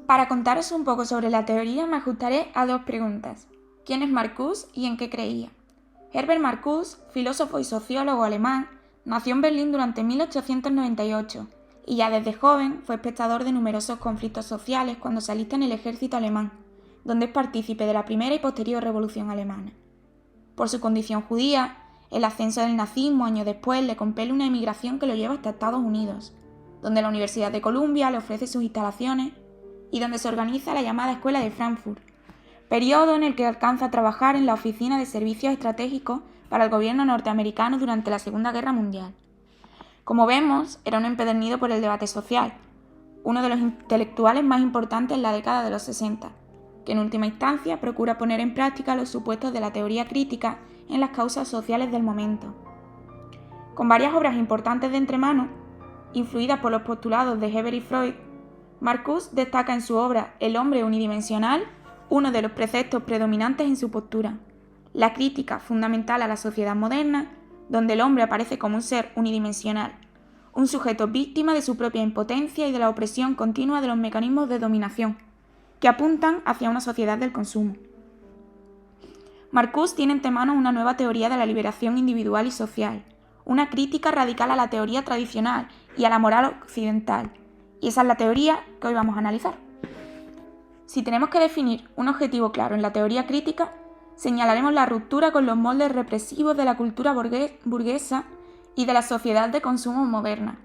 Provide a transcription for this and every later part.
Para contaros un poco sobre la teoría me ajustaré a dos preguntas. ¿Quién es Marcuse y en qué creía? Herbert Marcuse, filósofo y sociólogo alemán, nació en Berlín durante 1898 y ya desde joven fue espectador de numerosos conflictos sociales cuando se alista en el ejército alemán, donde es partícipe de la primera y posterior revolución alemana. Por su condición judía, el ascenso del nazismo años después le compele una emigración que lo lleva hasta Estados Unidos, donde la Universidad de Columbia le ofrece sus instalaciones y donde se organiza la llamada Escuela de Frankfurt, periodo en el que alcanza a trabajar en la Oficina de Servicios Estratégicos para el gobierno norteamericano durante la Segunda Guerra Mundial. Como vemos, era un empedernido por el debate social, uno de los intelectuales más importantes en la década de los 60, que en última instancia procura poner en práctica los supuestos de la teoría crítica en las causas sociales del momento. Con varias obras importantes de entremano, influidas por los postulados de Weber y Freud, Marcuse destaca en su obra El hombre unidimensional uno de los preceptos predominantes en su postura, la crítica fundamental a la sociedad moderna, donde el hombre aparece como un ser unidimensional, un sujeto víctima de su propia impotencia y de la opresión continua de los mecanismos de dominación, que apuntan hacia una sociedad del consumo. Marcuse tiene entre manos una nueva teoría de la liberación individual y social, una crítica radical a la teoría tradicional y a la moral occidental, y esa es la teoría que hoy vamos a analizar. Si tenemos que definir un objetivo claro en la teoría crítica, señalaremos la ruptura con los moldes represivos de la cultura burguesa y de la sociedad de consumo moderna.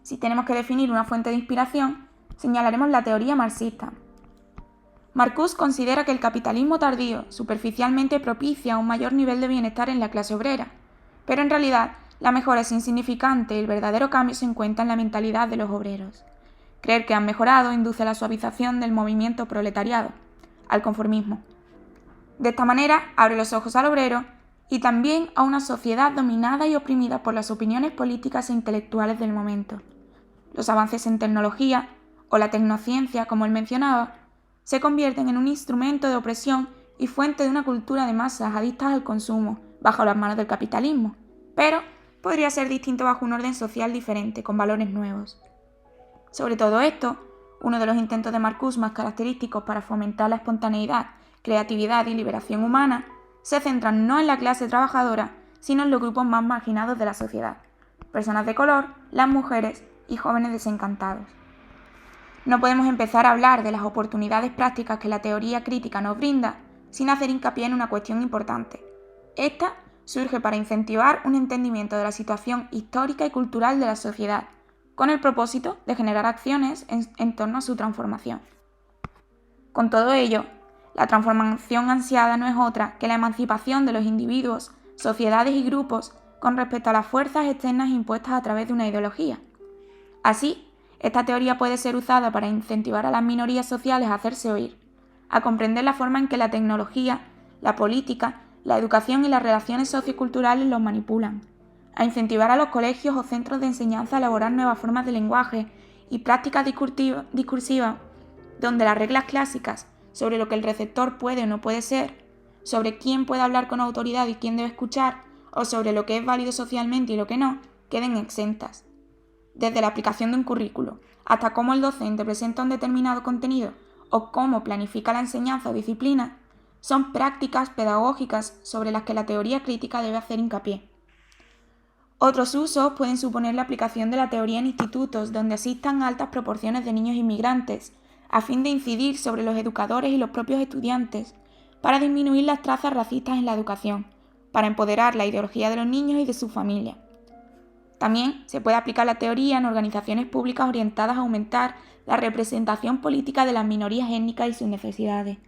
Si tenemos que definir una fuente de inspiración, señalaremos la teoría marxista. Marcuse considera que el capitalismo tardío superficialmente propicia un mayor nivel de bienestar en la clase obrera, pero en realidad la mejora es insignificante y el verdadero cambio se encuentra en la mentalidad de los obreros. Creer que han mejorado induce a la suavización del movimiento proletariado, al conformismo. De esta manera, abre los ojos al obrero y también a una sociedad dominada y oprimida por las opiniones políticas e intelectuales del momento. Los avances en tecnología, o la tecnociencia, como él mencionaba, se convierten en un instrumento de opresión y fuente de una cultura de masas adictas al consumo, bajo las manos del capitalismo, pero podría ser distinto bajo un orden social diferente, con valores nuevos. Sobre todo esto, uno de los intentos de Marcuse más característicos para fomentar la espontaneidad, creatividad y liberación humana, se centran no en la clase trabajadora, sino en los grupos más marginados de la sociedad, personas de color, las mujeres y jóvenes desencantados. No podemos empezar a hablar de las oportunidades prácticas que la teoría crítica nos brinda sin hacer hincapié en una cuestión importante. Esta surge para incentivar un entendimiento de la situación histórica y cultural de la sociedad, con el propósito de generar acciones en torno a su transformación. Con todo ello, la transformación ansiada no es otra que la emancipación de los individuos, sociedades y grupos con respecto a las fuerzas externas impuestas a través de una ideología. Así, esta teoría puede ser usada para incentivar a las minorías sociales a hacerse oír, a comprender la forma en que la tecnología, la política, la educación y las relaciones socioculturales los manipulan, a incentivar a los colegios o centros de enseñanza a elaborar nuevas formas de lenguaje y prácticas discursivas donde las reglas clásicas sobre lo que el receptor puede o no puede ser, sobre quién puede hablar con autoridad y quién debe escuchar, o sobre lo que es válido socialmente y lo que no, queden exentas. Desde la aplicación de un currículo, hasta cómo el docente presenta un determinado contenido o cómo planifica la enseñanza o disciplina, son prácticas pedagógicas sobre las que la teoría crítica debe hacer hincapié. Otros usos pueden suponer la aplicación de la teoría en institutos donde asistan altas proporciones de niños inmigrantes, a fin de incidir sobre los educadores y los propios estudiantes, para disminuir las trazas racistas en la educación, para empoderar la ideología de los niños y de su familia. También se puede aplicar la teoría en organizaciones públicas orientadas a aumentar la representación política de las minorías étnicas y sus necesidades,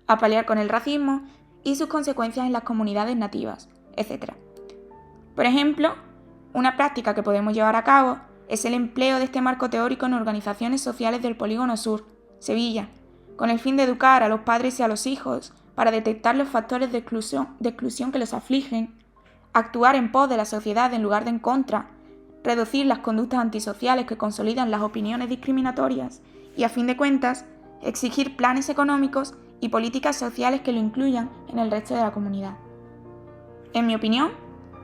a paliar con el racismo y sus consecuencias en las comunidades nativas, etc. Por ejemplo, una práctica que podemos llevar a cabo es el empleo de este marco teórico en organizaciones sociales del Polígono Sur, Sevilla, con el fin de educar a los padres y a los hijos para detectar los factores de exclusión que los afligen, actuar en pos de la sociedad en lugar de en contra, reducir las conductas antisociales que consolidan las opiniones discriminatorias y, a fin de cuentas, exigir planes económicos y políticas sociales que lo incluyan en el resto de la comunidad. En mi opinión,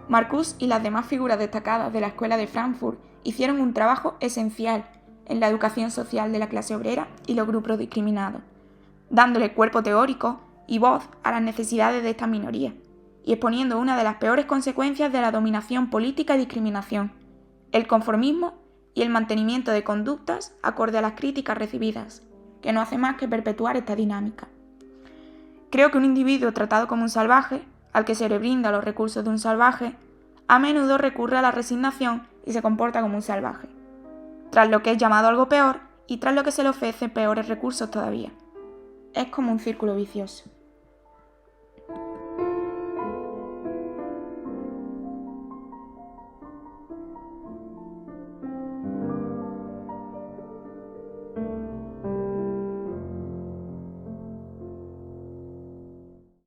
Marcuse y las demás figuras destacadas de la Escuela de Frankfurt hicieron un trabajo esencial en la educación social de la clase obrera y los grupos discriminados, dándole cuerpo teórico y voz a las necesidades de esta minoría, y exponiendo una de las peores consecuencias de la dominación política y discriminación, el conformismo y el mantenimiento de conductas acorde a las críticas recibidas, que no hace más que perpetuar esta dinámica. Creo que un individuo tratado como un salvaje, al que se le brinda los recursos de un salvaje, a menudo recurre a la resignación y se comporta como un salvaje, tras lo que es llamado algo peor y tras lo que se le ofrece peores recursos todavía. Es como un círculo vicioso.